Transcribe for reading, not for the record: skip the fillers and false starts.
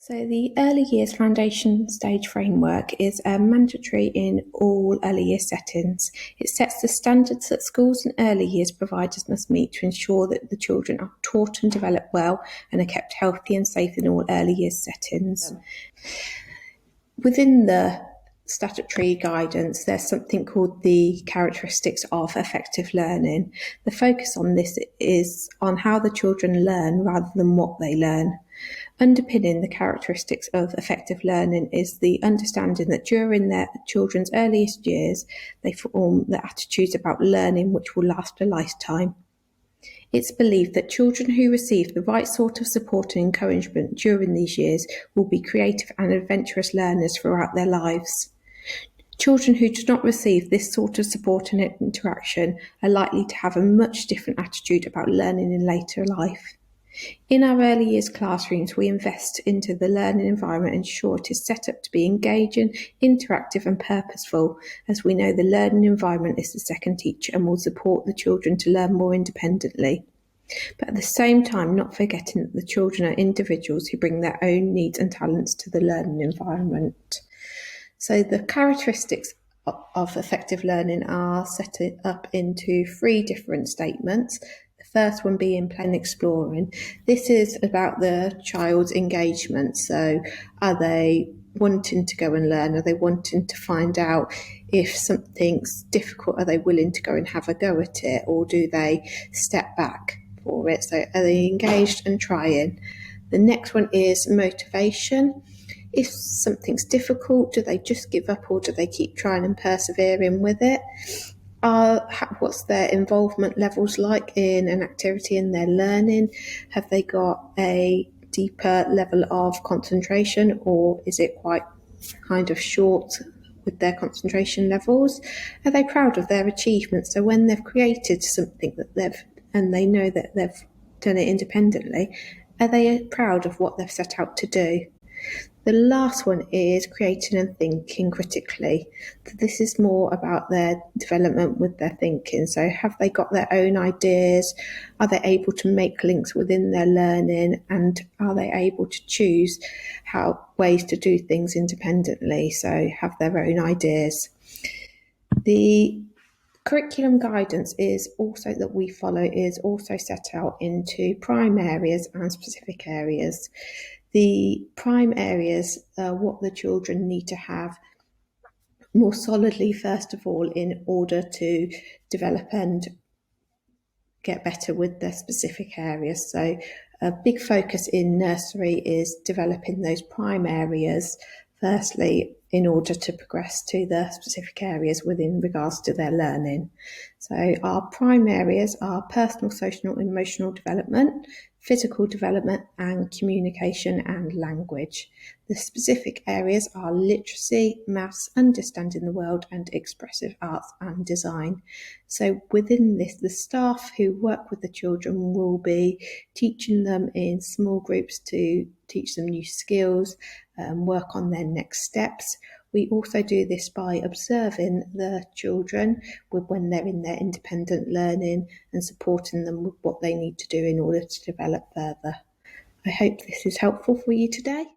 So the Early Years Foundation Stage Framework is mandatory in all early years settings. It sets the standards that schools and early years providers must meet to ensure that the children are taught and develop well and are kept healthy and safe in all early years settings. Within the statutory guidance, there's something called the characteristics of effective learning. The focus on this is on how the children learn rather than what they learn. Underpinning the characteristics of effective learning is the understanding that during their children's earliest years, they form the attitudes about learning which will last a lifetime. It's believed that children who receive the right sort of support and encouragement during these years will be creative and adventurous learners throughout their lives. Children who do not receive this sort of support and interaction are likely to have a much different attitude about learning in later life. In our early years classrooms, we invest into the learning environment and ensure it is set up to be engaging, interactive and purposeful, as we know the learning environment is the second teacher and will support the children to learn more independently. But at the same time, not forgetting that the children are individuals who bring their own needs and talents to the learning environment. So the characteristics of effective learning are set up into 3 different statements. The first one being play and exploring. This is about the child's engagement. So are they wanting to go and learn? Are they wanting to find out if something's difficult? Are they willing to go and have a go at it? Or do they step back for it? So are they engaged and trying? The next one is motivation. If something's difficult, do they just give up or do they keep trying and persevering with it? What's their involvement levels like in an activity in their learning? Have they got a deeper level of concentration, or is it quite kind of short with their concentration levels? Are they proud of their achievements? So when they've created something and they know that they've done it independently, are they proud of what they've set out to do? The last one is creating and thinking critically. This is more about their development with their thinking. So have they got their own ideas? Are they able to make links within their learning? And are they able to choose ways to do things independently? So have their own ideas. The curriculum guidance is also that we follow is also set out into prime areas and specific areas. The prime areas are what the children need to have more solidly, first of all, in order to develop and get better with their specific areas. So a big focus in nursery is developing those prime areas, firstly, in order to progress to the specific areas within regards to their learning. So our prime areas are personal, social, and emotional development, physical development, and communication and language. The specific areas are literacy, maths, understanding the world, and expressive arts and design. So within this, the staff who work with the children will be teaching them in small groups to teach them new skills, work on their next steps. We also do this by observing the children when they're in their independent learning and supporting them with what they need to do in order to develop further. I hope this is helpful for you today.